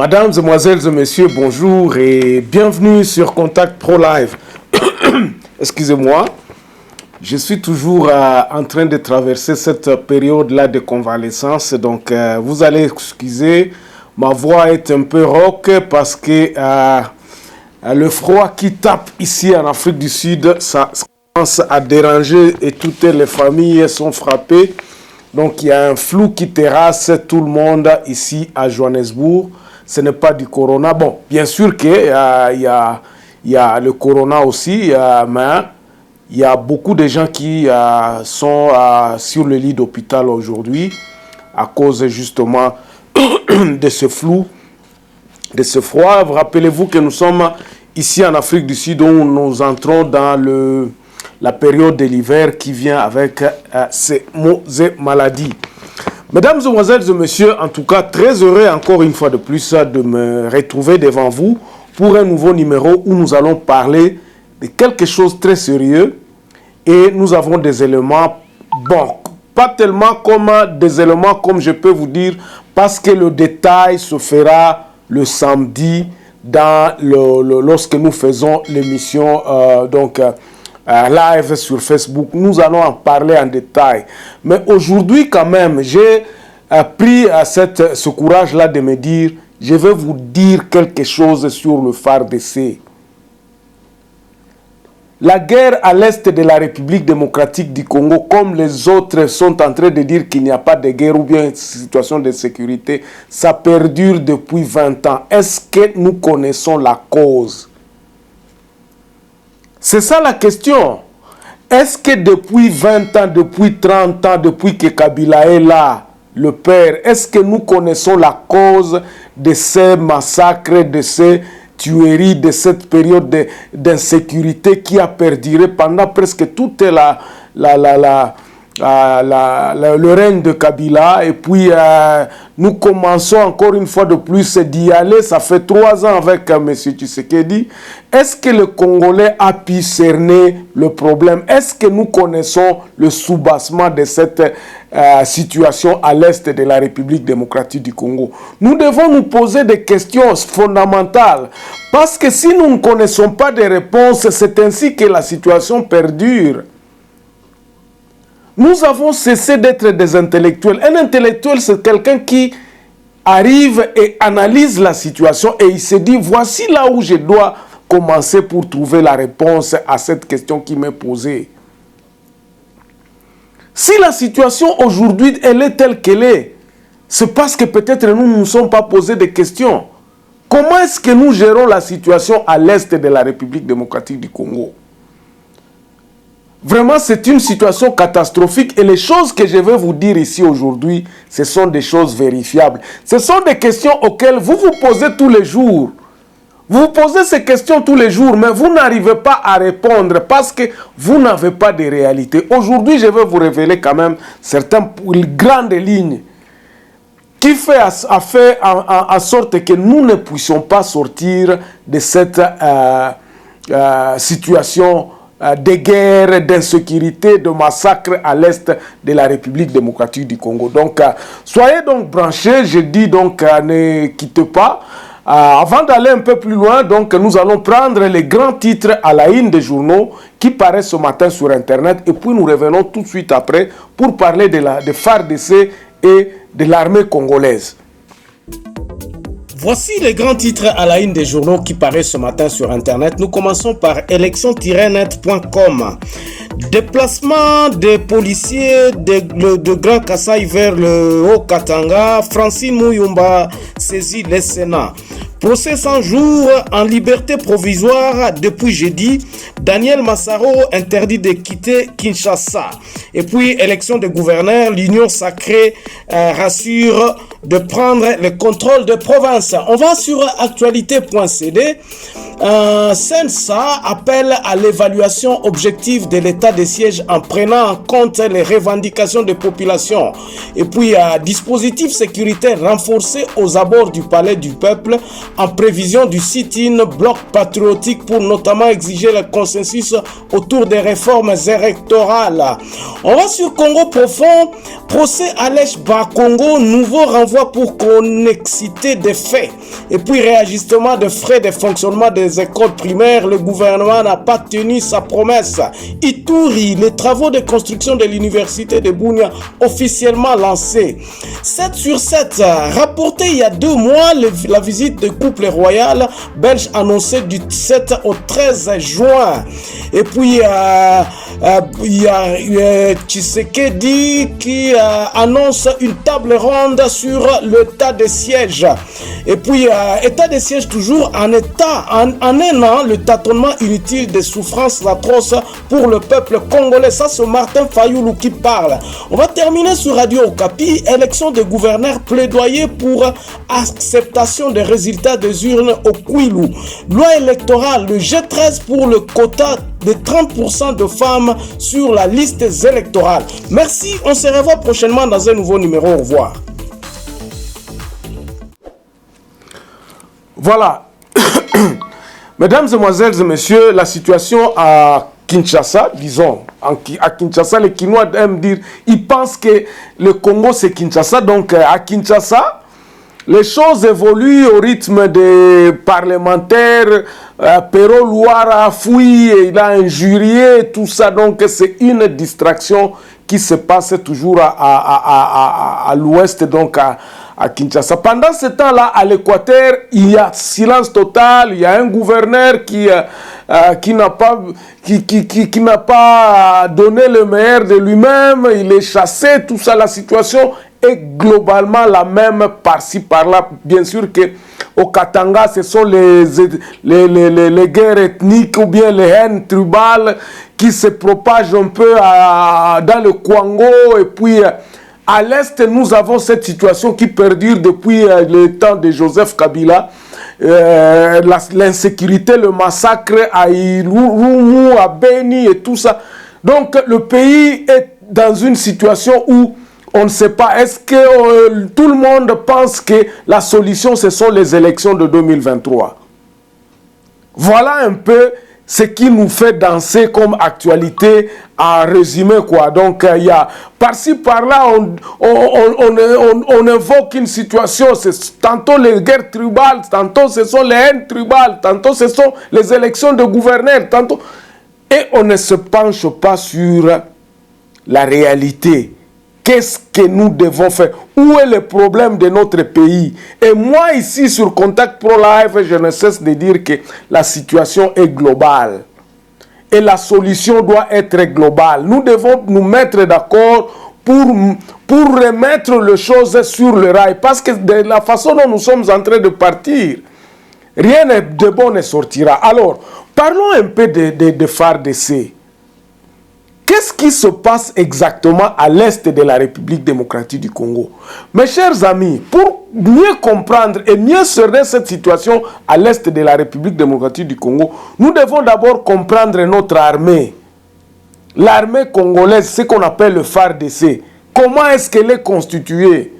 Mesdames, Mesdemoiselles et Messieurs, bonjour et bienvenue sur Contact Pro Live. Excusez-moi, je suis toujours en train de traverser cette période-là de convalescence, donc vous allez excuser, ma voix est un peu rauque parce que le froid qui tape ici en Afrique du Sud, ça commence à déranger et toutes les familles sont frappées. Donc il y a un flou qui terrasse tout le monde ici à Johannesburg. Ce n'est pas du corona. Bon, bien sûr qu'il y a le corona aussi, mais il y a beaucoup de gens qui sont sur le lit d'hôpital aujourd'hui à cause justement de ce flou, de ce froid. Rappelez-vous que nous sommes ici en Afrique du Sud où nous entrons dans la période de l'hiver qui vient avec ces maladies. Mesdames, Mesdemoiselles et Messieurs, en tout cas, très heureux encore une fois de plus de me retrouver devant vous pour un nouveau numéro où nous allons parler de quelque chose de très sérieux et nous avons des éléments, bon, pas tellement comme des éléments comme je peux vous dire parce que le détail se fera le samedi lorsque nous faisons l'émission live sur Facebook. Nous allons en parler en détail. Mais aujourd'hui, quand même, j'ai pris ce courage-là de me dire, je vais vous dire quelque chose sur le FARDC. La guerre à l'est de la République démocratique du Congo, comme les autres sont en train de dire qu'il n'y a pas de guerre ou bien une situation de sécurité, ça perdure depuis 20 ans. Est-ce que nous connaissons la cause ? C'est ça la question. Est-ce que depuis 20 ans, depuis 30 ans, depuis que Kabila est là, le père, est-ce que nous connaissons la cause de ces massacres, de ces tueries, de cette période d'insécurité qui a perduré pendant presque toute le règne de Kabila? Et puis nous commençons encore une fois de plus d'y aller. Ça fait 3 ans avec M. Tshisekedi. Est-ce que le Congolais a pu cerner le problème? Est-ce que nous connaissons le soubassement de cette situation à l'est de la République démocratique du Congo? Nous devons nous poser des questions fondamentales parce que si nous ne connaissons pas de réponses, c'est ainsi que la situation perdure. Nous avons cessé d'être des intellectuels. Un intellectuel, c'est quelqu'un qui arrive et analyse la situation et il se dit, voici là où je dois commencer pour trouver la réponse à cette question qui m'est posée. Si la situation aujourd'hui, elle est telle qu'elle est, c'est parce que peut-être nous ne nous sommes pas posé de questions. Comment est-ce que nous gérons la situation à l'est de la République démocratique du Congo? Vraiment, c'est une situation catastrophique et les choses que je vais vous dire ici aujourd'hui, ce sont des choses vérifiables. Ce sont des questions auxquelles vous vous posez tous les jours. Vous vous posez ces questions tous les jours, mais vous n'arrivez pas à répondre parce que vous n'avez pas de réalité. Aujourd'hui, je vais vous révéler quand même certaines grandes lignes qui fait en sorte que nous ne puissions pas sortir de cette situation de guerre, d'insécurité, de massacre à l'est de la République démocratique du Congo. Donc, soyez donc branchés, je dis donc, ne quittez pas. Avant d'aller un peu plus loin, donc, nous allons prendre les grands titres à la une des journaux qui paraissent ce matin sur Internet et puis nous revenons tout de suite après pour parler de FARDC et de l'armée congolaise. Voici les grands titres à la une des journaux qui paraissent ce matin sur Internet. Nous commençons par élection-net.com. Déplacement des policiers de Grand Kassai vers le Haut-Katanga. Francine Muyumba saisit le Sénat. Procès 100 jours en liberté provisoire depuis jeudi. Daniel Massaro interdit de quitter Kinshasa. Et puis, élection de gouverneur, l'Union sacrée rassure de prendre le contrôle de province. On va sur actualité.cd. Sensa appelle à l'évaluation objective de l'état des sièges en prenant en compte les revendications des populations. Et puis, dispositif sécuritaire renforcé aux abords du palais du peuple en prévision du sit-in bloc patriotique pour notamment exiger le consensus autour des réformes électorales. On va sur Congo profond. Procès Alech Bakongo, nouveau renvoi pour connexité des faits. Et puis réajustement de frais de fonctionnement des écoles primaires. Le gouvernement n'a pas tenu sa promesse. Ituri, les travaux de construction de l'université de Bunia officiellement lancés. 7 sur 7, rapporté il y a 2 mois, la visite de couple royal belge annoncée du 7 au 13 juin. Et puis il y a Tshisekedi qui annonce une table ronde sur l'état de siège. Et puis état de siège toujours en un an, le tâtonnement inutile des souffrances atroces pour le peuple congolais. Ça, c'est Martin Fayoulou qui parle. On va terminer sur Radio Okapi. Élection de gouverneur, plaidoyer pour acceptation des résultats des urnes au Kwilu. Loi électorale, le G13 pour le quota de 30% de femmes sur la liste électorale. Merci, on se revoit prochainement dans un nouveau numéro. Au revoir. Voilà. Mesdames, Mesdemoiselles et Messieurs, la situation à Kinshasa, disons, à Kinshasa, les Kinois aiment dire, ils pensent que le Congo c'est Kinshasa, donc à Kinshasa, les choses évoluent au rythme des parlementaires. Pero Louara fouille, il a injurié, tout ça. Donc, c'est une distraction qui se passe toujours à l'ouest, donc à Kinshasa. Pendant ce temps-là, à l'Équateur, il y a silence total. Il y a un gouverneur qui n'a pas donné le meilleur de lui-même. Il est chassé, tout ça. La situation est globalement la même par-ci, par-là. Bien sûr que au Katanga, ce sont les guerres ethniques ou bien les haines tribales qui se propagent un peu dans le Congo. Et puis, à l'Est, nous avons cette situation qui perdure depuis le temps de Joseph Kabila. L'insécurité, le massacre à Irumu, à Beni et tout ça. Donc, le pays est dans une situation où on ne sait pas, est-ce que tout le monde pense que la solution, ce sont les élections de 2023? Voilà un peu ce qui nous fait danser comme actualité en résumé, quoi. Donc, il y a par-ci, par-là, on évoque une situation, c'est tantôt les guerres tribales, tantôt ce sont les haines tribales, tantôt ce sont les élections de gouverneurs, tantôt... Et on ne se penche pas sur la réalité. Qu'est-ce que nous devons faire? Où est le problème de notre pays? Et moi, ici, sur Contact Pro Live, je ne cesse de dire que la situation est globale. Et la solution doit être globale. Nous devons nous mettre d'accord pour remettre les choses sur le rail. Parce que de la façon dont nous sommes en train de partir, rien de bon ne sortira. Alors, parlons un peu de FARDC. Qu'est-ce qui se passe exactement à l'est de la République démocratique du Congo? Mes chers amis, pour mieux comprendre et mieux cerner cette situation à l'est de la République démocratique du Congo, nous devons d'abord comprendre notre armée. L'armée congolaise, ce qu'on appelle le FARDC. Comment est-ce qu'elle est constituée?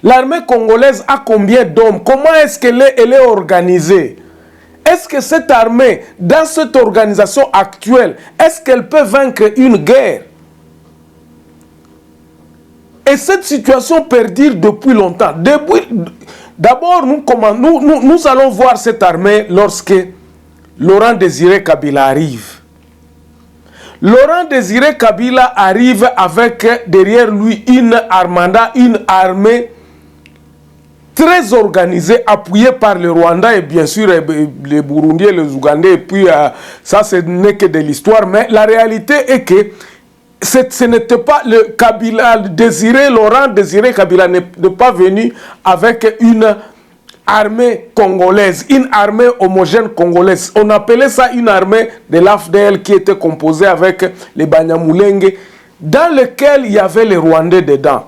L'armée congolaise a combien d'hommes? Comment est-ce qu'elle est organisée? Est-ce que cette armée, dans cette organisation actuelle, est-ce qu'elle peut vaincre une guerre? Et cette situation perdure depuis longtemps. D'abord, nous allons voir cette armée lorsque Laurent Désiré Kabila arrive. Laurent Désiré Kabila arrive avec derrière lui une armada, une armée très organisé, appuyé par le Rwanda et bien sûr les Burundais, les Ougandais, et puis ça ce n'est que de l'histoire, mais la réalité est que ce n'était pas le Kabila Laurent Désiré Kabila n'est pas venu avec une armée congolaise, une armée homogène congolaise. On appelait ça une armée de l'AFDL qui était composée avec les Banyamulenge, dans lequel il y avait les Rwandais dedans.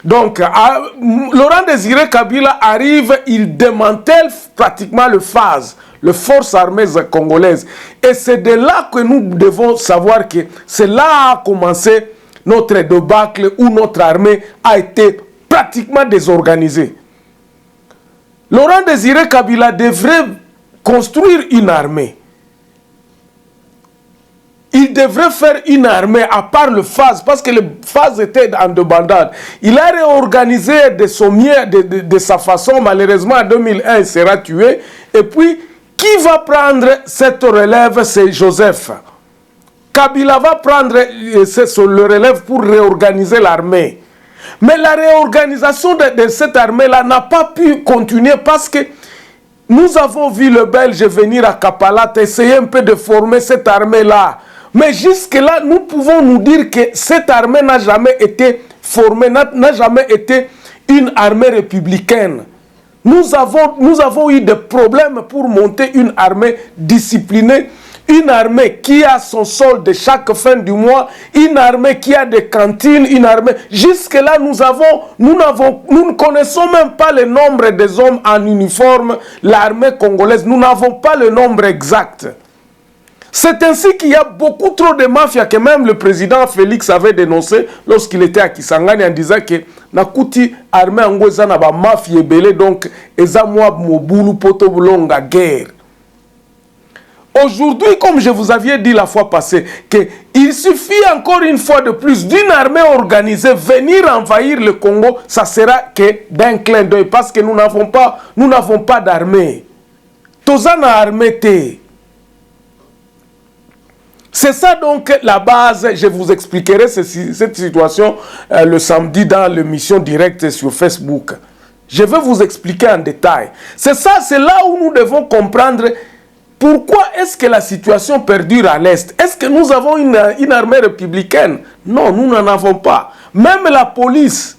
Donc, Laurent Désiré Kabila arrive, il démantèle pratiquement le FAZ, le Forces armées congolaises. Et c'est de là que nous devons savoir que c'est là a commencé notre débâcle où notre armée a été pratiquement désorganisée. Laurent Désiré Kabila devrait construire une armée. il devrait faire une armée à part le FAS, parce que le FAS était en débandade. Il a réorganisé de son mieux, de sa façon. Malheureusement, en 2001, il sera tué. Et puis, qui va prendre cette relève? C'est Joseph. Kabila va prendre le relève pour réorganiser l'armée. Mais la réorganisation de cette armée-là n'a pas pu continuer parce que nous avons vu le Belge venir à Kapalat essayer un peu de former cette armée-là. Mais jusque-là, nous pouvons nous dire que cette armée n'a jamais été formée, n'a jamais été une armée républicaine. Nous avons eu des problèmes pour monter une armée disciplinée, une armée qui a son solde chaque fin du mois, une armée qui a des cantines, une armée... Jusque-là, nous ne connaissons même pas le nombre des hommes en uniforme, l'armée congolaise. Nous n'avons pas le nombre exact. C'est ainsi qu'il y a beaucoup trop de mafias que même le président Félix avait dénoncé lorsqu'il était à Kisangani en disant que Nakuti armée angweza na ba mafia belé donc eza moi mobulu poto bulonga guerre. Aujourd'hui, comme je vous avais dit la fois passée, qu'il suffit encore une fois de plus d'une armée organisée venir envahir le Congo, ça sera que d'un clin d'œil parce que nous n'avons pas d'armée. Tozana armée té. C'est ça donc la base, je vous expliquerai cette situation le samedi dans l'émission directe sur Facebook. Je vais vous expliquer en détail. C'est ça, c'est là où nous devons comprendre pourquoi est-ce que la situation perdure à l'Est. Est-ce que nous avons une armée républicaine? Non, nous n'en avons pas. Même la police.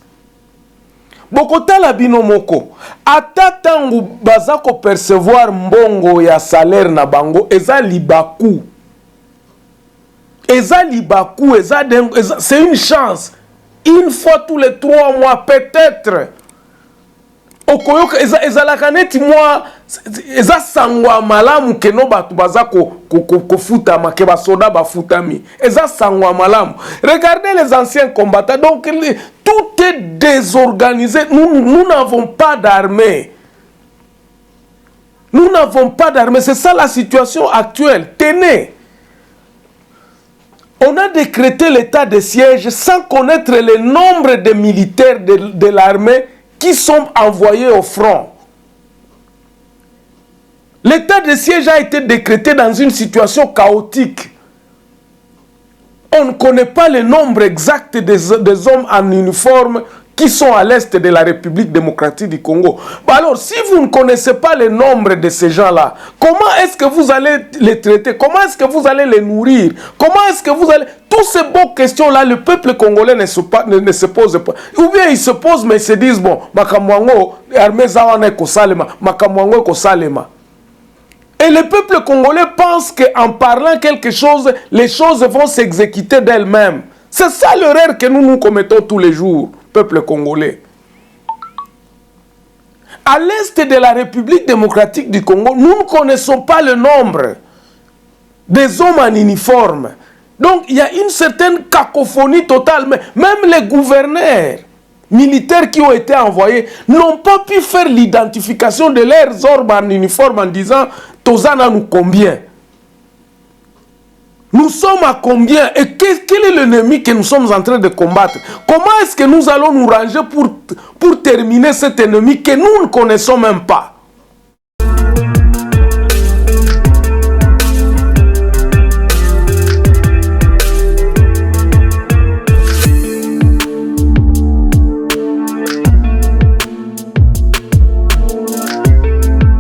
Bokota la binomoko. Ata tangu bazako percevoir mbongo ya salaire na bango, eza libaku. C'est une chance. Une fois tous les 3 mois, peut-être. Okoyoka, ezalakaneti moi, eza sangwa malamu keno batu bazako futama, ke basoda ba futami. Eza sangwa malamu. Regardez les anciens combattants. Donc, tout est désorganisé. Nous n'avons pas d'armée. Nous n'avons pas d'armée. C'est ça la situation actuelle. Tenez. On a décrété l'état de siège sans connaître le nombre de militaires de l'armée qui sont envoyés au front. L'état de siège a été décrété dans une situation chaotique. On ne connaît pas le nombre exact des hommes en uniforme qui sont à l'est de la République démocratique du Congo. Alors, si vous ne connaissez pas le nombre de ces gens-là, comment est-ce que vous allez les traiter? Comment est-ce que vous allez les nourrir? Comment est-ce que vous allez... Toutes ces bonnes questions-là, le peuple congolais ne se pose pas. Ou bien ils se posent, mais ils se disent, bon, Makamwango, armée zawane kosalema, Makamwango kosalema. Et le peuple congolais pense qu'en parlant quelque chose, les choses vont s'exécuter d'elles-mêmes. C'est ça l'erreur que nous commettons tous les jours, peuple congolais. À l'est de la République démocratique du Congo, nous ne connaissons pas le nombre des hommes en uniforme. Donc il y a une certaine cacophonie totale. Même les gouverneurs militaires qui ont été envoyés n'ont pas pu faire l'identification de leurs hommes en uniforme en disant « Tozana nous combien ?» Nous sommes à combien? Et quel est l'ennemi que nous sommes en train de combattre? Comment est-ce que nous allons nous ranger pour terminer cet ennemi que nous ne connaissons même pas?